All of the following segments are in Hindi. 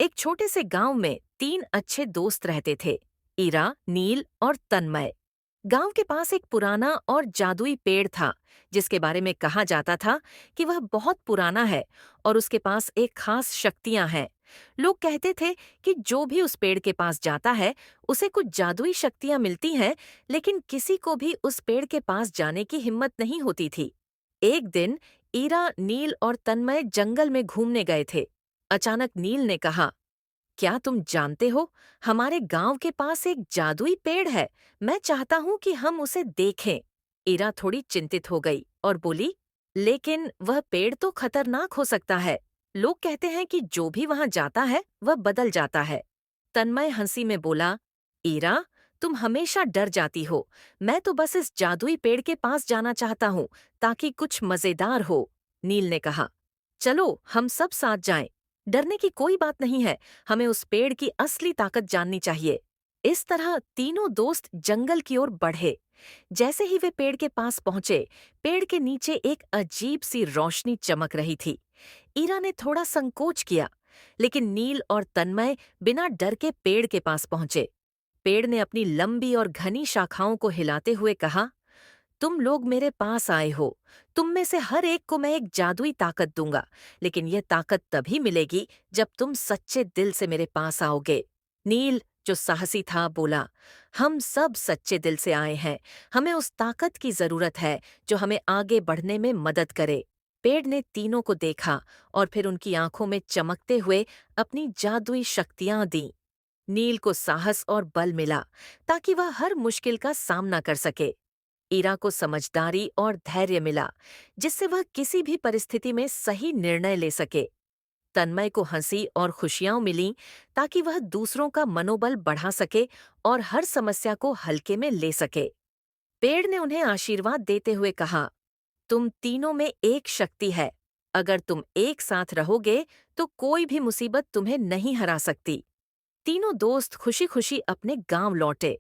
एक छोटे से गांव में तीन अच्छे दोस्त रहते थे। ईरा, नील और तन्मय। गांव के पास एक पुराना और जादुई पेड़ था, जिसके बारे में कहा जाता था कि वह बहुत पुराना है और उसके पास एक खास शक्तियां हैं। लोग कहते थे कि जो भी उस पेड़ के पास जाता है उसे कुछ जादुई शक्तियां मिलती हैं, लेकिन किसी को भी उस पेड़ के पास जाने की हिम्मत नहीं होती थी। एक दिन ईरा, नील और तन्मय जंगल में घूमने गए थे। अचानक नील ने कहा, क्या तुम जानते हो, हमारे गांव के पास एक जादुई पेड़ है। मैं चाहता हूं कि हम उसे देखें। इरा थोड़ी चिंतित हो गई और बोली, लेकिन वह पेड़ तो खतरनाक हो सकता है। लोग कहते हैं कि जो भी वहां जाता है वह बदल जाता है। तन्मय हंसी में बोला, इरा, तुम हमेशा डर जाती हो। मैं तो बस इस जादुई पेड़ के पास जाना चाहता हूँ ताकि कुछ मजेदार हो। नील ने कहा, चलो हम सब साथ जाएं। डरने की कोई बात नहीं है, हमें उस पेड़ की असली ताकत जाननी चाहिए। इस तरह तीनों दोस्त जंगल की ओर बढ़े। जैसे ही वे पेड़ के पास पहुंचे, पेड़ के नीचे एक अजीब सी रोशनी चमक रही थी। ईरा ने थोड़ा संकोच किया, लेकिन नील और तन्मय बिना डर के पेड़ के पास पहुंचे। पेड़ ने अपनी लंबी और घनी शाखाओं को हिलाते हुए कहा, तुम लोग मेरे पास आए हो। तुम में से हर एक को मैं एक जादुई ताकत दूंगा, लेकिन यह ताकत तभी मिलेगी जब तुम सच्चे दिल से मेरे पास आओगे। नील, जो साहसी था, बोला, हम सब सच्चे दिल से आए हैं। हमें उस ताकत की जरूरत है जो हमें आगे बढ़ने में मदद करे। पेड़ ने तीनों को देखा और फिर उनकी आंखों में चमकते हुए अपनी जादुई शक्तियां दी। नील को साहस और बल मिला ताकि वह हर मुश्किल का सामना कर सके। ईरा को समझदारी और धैर्य मिला, जिससे वह किसी भी परिस्थिति में सही निर्णय ले सके। तन्मय को हंसी और खुशियां मिलीं ताकि वह दूसरों का मनोबल बढ़ा सके और हर समस्या को हल्के में ले सके। पेड़ ने उन्हें आशीर्वाद देते हुए कहा, तुम तीनों में एक शक्ति है। अगर तुम एक साथ रहोगे तो कोई भी मुसीबत तुम्हें नहीं हरा सकती। तीनों दोस्त खुशी खुशी अपने गांव लौटे।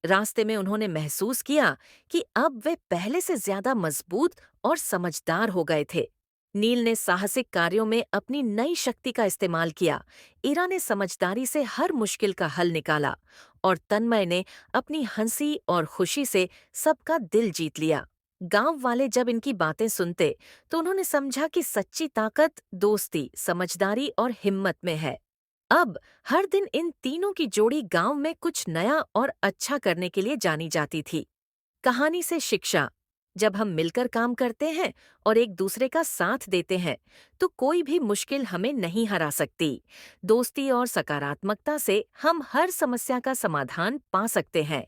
रास्ते में उन्होंने महसूस किया कि अब वे पहले से ज्यादा मजबूत और समझदार हो गए थे। नील ने साहसिक कार्यों में अपनी नई शक्ति का इस्तेमाल किया। इरा ने समझदारी से हर मुश्किल का हल निकाला और तन्मय ने अपनी हंसी और खुशी से सबका दिल जीत लिया। गांव वाले जब इनकी बातें सुनते तो उन्होंने समझा कि सच्ची ताकत दोस्ती, समझदारी और हिम्मत में है। अब हर दिन इन तीनों की जोड़ी गांव में कुछ नया और अच्छा करने के लिए जानी जाती थी। कहानी से शिक्षा: जब हम मिलकर काम करते हैं और एक दूसरे का साथ देते हैं, तो कोई भी मुश्किल हमें नहीं हरा सकती। दोस्ती और सकारात्मकता से हम हर समस्या का समाधान पा सकते हैं।